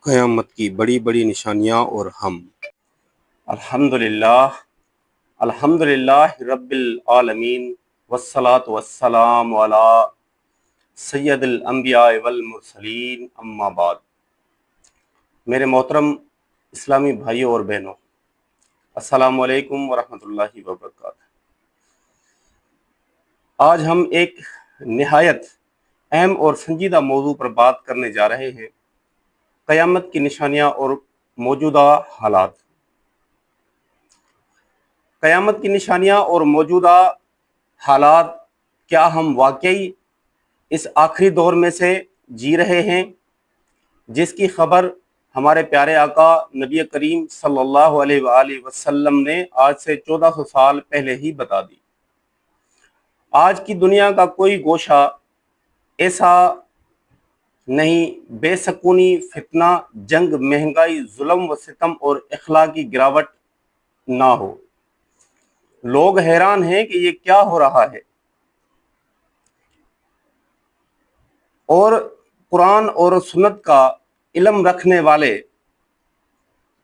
قیامت کی بڑی بڑی نشانیاں اور ہم الحمدللہ رب العالمین والصلاة والسلام علی سید الانبیاء والمرسلین اما بعد۔ میرے محترم اسلامی بھائیوں اور بہنوں، السلام علیکم ورحمۃ اللہ وبرکاتہ۔ آج ہم ایک نہایت اہم اور سنجیدہ موضوع پر بات کرنے جا رہے ہیں، قیامت کی نشانیاں اور موجودہ حالات۔ قیامت کی نشانیاں اور موجودہ حالات، کیا ہم واقعی اس آخری دور میں سے جی رہے ہیں جس کی خبر ہمارے پیارے آقا نبی کریم صلی اللہ علیہ وآلہ وسلم نے آج سے 1400 سال پہلے ہی بتا دی؟ آج کی دنیا کا کوئی گوشہ ایسا نہیں بے سکونی، فتنہ، جنگ، مہنگائی، ظلم و ستم اور اخلاقی گراوٹ نہ ہو۔ لوگ حیران ہیں کہ یہ کیا ہو رہا ہے، اور قرآن اور سنت کا علم رکھنے والے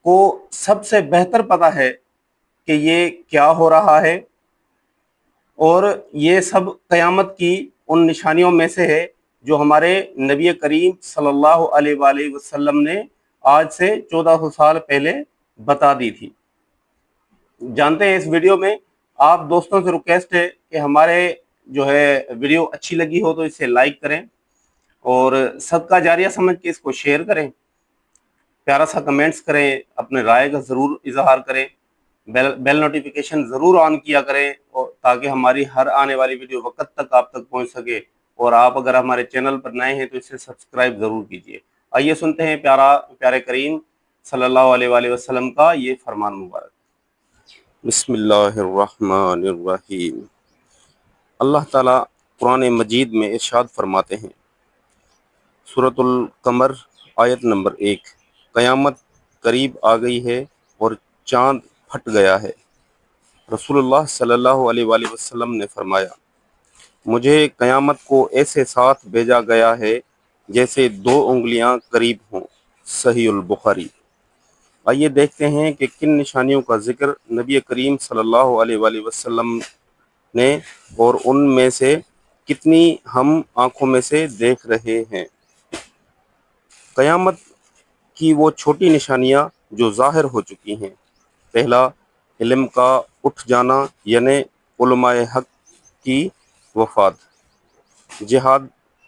کو سب سے بہتر پتہ ہے کہ یہ کیا ہو رہا ہے، اور یہ سب قیامت کی ان نشانیوں میں سے ہے جو ہمارے نبی کریم صلی اللہ علیہ وآلہ وسلم نے آج سے 1400 سال پہلے بتا دی تھی۔ جانتے ہیں، اس ویڈیو میں آپ دوستوں سے ریکویسٹ ہے کہ ہمارے ویڈیو اچھی لگی ہو تو اسے لائک کریں، اور صدقہ جاریہ سمجھ کے اس کو شیئر کریں، پیارا سا کمنٹس کریں، اپنے رائے کا ضرور اظہار کریں، بیل نوٹیفیکیشن ضرور آن کیا کریں، اور تاکہ ہماری ہر آنے والی ویڈیو وقت تک آپ تک پہنچ سکے۔ اور آپ اگر ہمارے چینل پر نئے ہیں تو اسے سبسکرائب ضرور کیجیے۔ آئیے سنتے ہیں پیارے کریم صلی اللہ علیہ وآلہ وسلم کا یہ فرمان مبارک۔ بسم اللہ الرحمن الرحیم۔ اللہ تعالیٰ قرآن مجید میں ارشاد فرماتے ہیں، سورۃ القمر آیت نمبر 1، قیامت قریب آ گئی ہے اور چاند پھٹ گیا ہے۔ رسول اللہ صلی اللہ علیہ وآلہ وسلم نے فرمایا، مجھے قیامت کو ایسے ساتھ بھیجا گیا ہے جیسے 2 انگلیاں قریب ہوں۔ صحیح البخاری۔ آئیے دیکھتے ہیں کہ کن نشانیوں کا ذکر نبی کریم صلی اللہ علیہ وآلہ وسلم نے، اور ان میں سے کتنی ہم آنکھوں میں سے دیکھ رہے ہیں۔ قیامت کی وہ چھوٹی نشانیاں جو ظاہر ہو چکی ہیں۔ پہلا، علم کا اٹھ جانا، یعنی علماء حق کی وفات،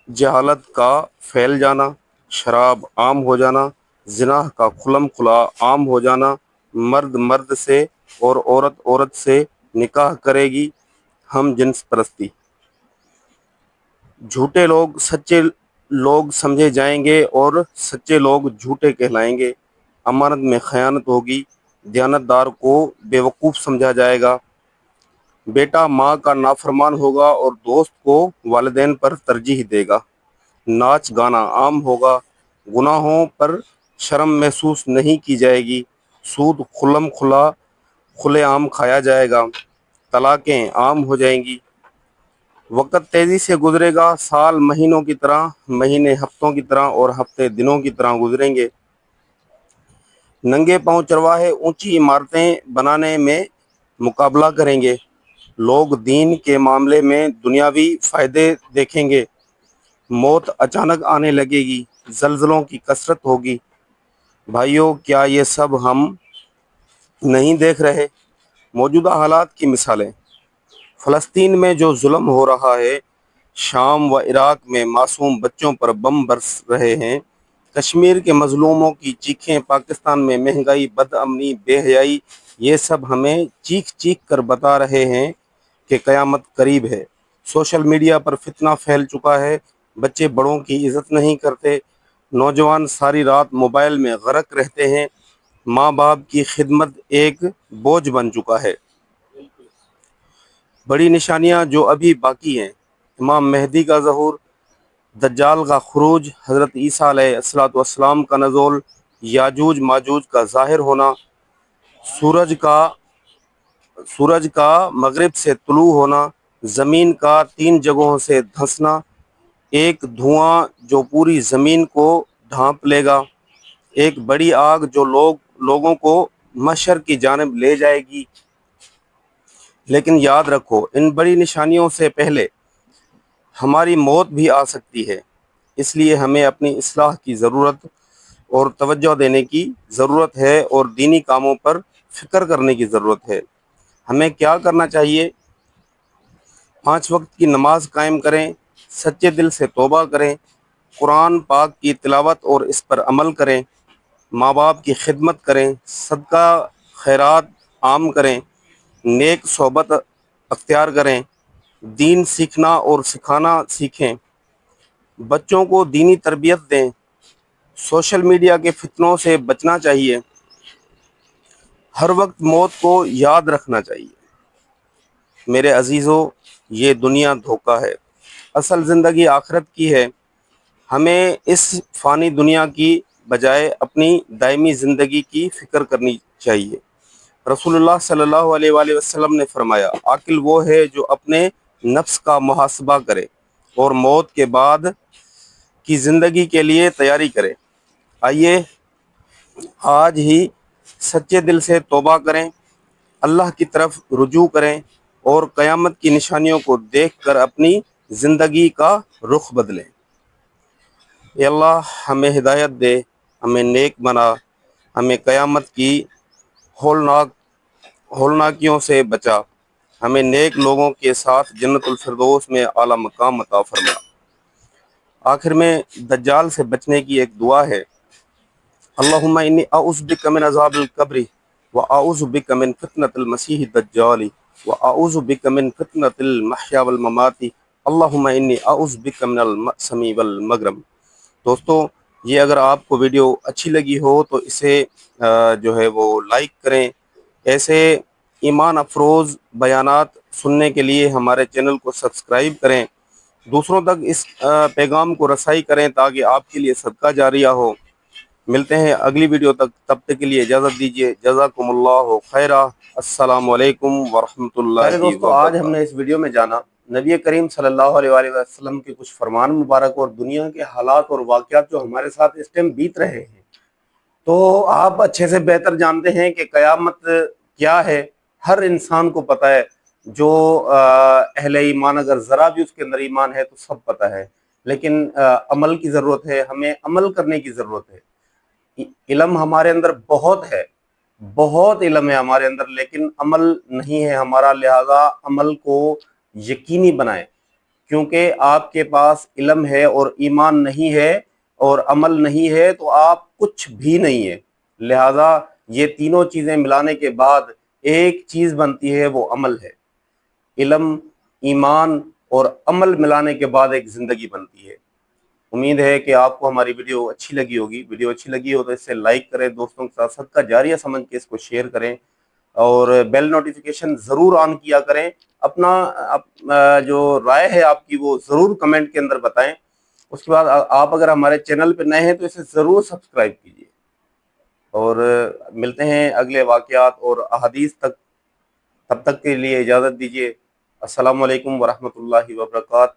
جہالت کا پھیل جانا، شراب عام ہو جانا، زنا کا کھلم کھلا عام ہو جانا، مرد مرد سے اور عورت عورت سے نکاح کرے گی، ہم جنس پرستی، جھوٹے لوگ سچے لوگ سمجھے جائیں گے اور سچے لوگ جھوٹے کہلائیں گے، امانت میں خیانت ہوگی، دیانتدار کو بیوقوف سمجھا جائے گا، بیٹا ماں کا نافرمان ہوگا اور دوست کو والدین پر ترجیح دے گا، ناچ گانا عام ہوگا، گناہوں پر شرم محسوس نہیں کی جائے گی، سود کھلے عام کھایا جائے گا، طلاقیں عام ہو جائیں گی، وقت تیزی سے گزرے گا، سال مہینوں کی طرح، مہینے ہفتوں کی طرح اور ہفتے دنوں کی طرح گزریں گے، ننگے پاؤں چرواہے اونچی عمارتیں بنانے میں مقابلہ کریں گے، لوگ دین کے معاملے میں دنیاوی فائدے دیکھیں گے، موت اچانک آنے لگے گی، زلزلوں کی کثرت ہوگی۔ بھائیوں، کیا یہ سب ہم نہیں دیکھ رہے؟ موجودہ حالات کی مثالیں، فلسطین میں جو ظلم ہو رہا ہے، شام و عراق میں معصوم بچوں پر بم برس رہے ہیں، کشمیر کے مظلوموں کی چیخیں، پاکستان میں مہنگائی، بد امنی، بے حیائی، یہ سب ہمیں چیخ چیخ کر بتا رہے ہیں کہ قیامت قریب ہے۔ سوشل میڈیا پر فتنہ پھیل چکا ہے، بچے بڑوں کی عزت نہیں کرتے، نوجوان ساری رات موبائل میں غرق رہتے ہیں، ماں باپ کی خدمت ایک بوجھ بن چکا ہے۔ بڑی نشانیاں جو ابھی باقی ہیں، امام مہدی کا ظہور، دجال کا خروج، حضرت عیسیٰ علیہ السلام کا نزول، یاجوج ماجوج کا ظاہر ہونا، سورج کا مغرب سے طلوع ہونا، زمین کا 3 جگہوں سے دھنسنا، ایک دھواں جو پوری زمین کو ڈھانپ لے گا، ایک بڑی آگ جو لوگوں کو محشر کی جانب لے جائے گی۔ لیکن یاد رکھو ان بڑی نشانیوں سے پہلے ہماری موت بھی آ سکتی ہے، اس لیے ہمیں اپنی اصلاح کی ضرورت اور توجہ دینے کی ضرورت ہے اور دینی کاموں پر فکر کرنے کی ضرورت ہے۔ ہمیں کیا کرنا چاہیے؟ 5 وقت کی نماز قائم کریں، سچے دل سے توبہ کریں، قرآن پاک کی تلاوت اور اس پر عمل کریں، ماں باپ کی خدمت کریں، صدقہ خیرات عام کریں، نیک صحبت اختیار کریں، دین سیکھنا اور سکھانا سیکھیں، بچوں کو دینی تربیت دیں، سوشل میڈیا کے فتنوں سے بچنا چاہیے، ہر وقت موت کو یاد رکھنا چاہیے۔ میرے عزیزو، یہ دنیا دھوکہ ہے، اصل زندگی آخرت کی ہے۔ ہمیں اس فانی دنیا کی بجائے اپنی دائمی زندگی کی فکر کرنی چاہیے۔ رسول اللہ صلی اللہ علیہ وآلہ وسلم نے فرمایا، عاقل وہ ہے جو اپنے نفس کا محاسبہ کرے اور موت کے بعد کی زندگی کے لیے تیاری کرے۔ آئیے آج ہی سچے دل سے توبہ کریں، اللہ کی طرف رجوع کریں اور قیامت کی نشانیوں کو دیکھ کر اپنی زندگی کا رخ بدلیں۔ اے اللہ ہمیں ہدایت دے، ہمیں نیک بنا، ہمیں قیامت کی ہولناکیوں سے بچا، ہمیں نیک لوگوں کے ساتھ جنت الفردوس میں اعلیٰ مقام عطا فرما۔ آخر میں دجال سے بچنے کی ایک دعا ہے، اللہم انی اعوذ بک من عذاب القبر واعوذ بک من فتنۃ المسیح الدجال واعوذ بک من فتنۃ المحیا والممات اللہم انی اعوذ بک من المأثم والمغرم۔ دوستو، یہ اگر آپ کو ویڈیو اچھی لگی ہو تو اسے جو ہے وہ لائک کریں۔ ایسے ایمان افروز بیانات سننے کے لیے ہمارے چینل کو سبسکرائب کریں، دوسروں تک اس پیغام کو رسائی کریں تاکہ آپ کے لیے صدقہ جاریہ ہو۔ ملتے ہیں اگلی ویڈیو تک، تب تک کے لیے اجازت دیجیے۔ جزاکم اللہ خیرہ۔ السلام علیکم ورحمۃ اللہ دوستو، آج ہم نے اس ویڈیو میں جانا نبی کریم صلی اللہ علیہ وآلہ وسلم کے کچھ فرمان مبارک اور دنیا کے حالات اور واقعات جو ہمارے ساتھ اس ٹائم بیت رہے ہیں۔ تو آپ اچھے سے بہتر جانتے ہیں کہ قیامت کیا ہے، ہر انسان کو پتہ ہے، جو اہل ایمان اگر ذرا بھی اس کے اندر ایمان ہے تو سب پتہ ہے، لیکن عمل کی ضرورت ہے، ہمیں عمل کرنے کی ضرورت ہے۔ علم ہمارے اندر بہت ہے، بہت علم ہے ہمارے اندر، لیکن عمل نہیں ہے ہمارا، لہذا عمل کو یقینی بنائیں، کیونکہ آپ کے پاس علم ہے اور ایمان نہیں ہے اور عمل نہیں ہے تو آپ کچھ بھی نہیں ہے۔ لہذا یہ تینوں چیزیں ملانے کے بعد ایک چیز بنتی ہے، وہ عمل ہے۔ علم، ایمان اور عمل ملانے کے بعد ایک زندگی بنتی ہے۔ امید ہے کہ آپ کو ہماری ویڈیو اچھی لگی ہوگی۔ ویڈیو اچھی لگی ہو تو اسے لائک کریں، دوستوں کے ساتھ صدقہ جاریہ سمجھ کے اس کو شیئر کریں اور بیل نوٹیفیکیشن ضرور آن کیا کریں۔ اپنا جو رائے ہے آپ کی وہ ضرور کمنٹ کے اندر بتائیں۔ اس کے بعد آپ اگر ہمارے چینل پہ نئے ہیں تو اسے ضرور سبسکرائب کیجیے، اور ملتے ہیں اگلے واقعات اور احادیث تک، تب تک کے لیے اجازت دیجیے۔ السلام علیکم ورحمۃ اللہ وبرکاتہ۔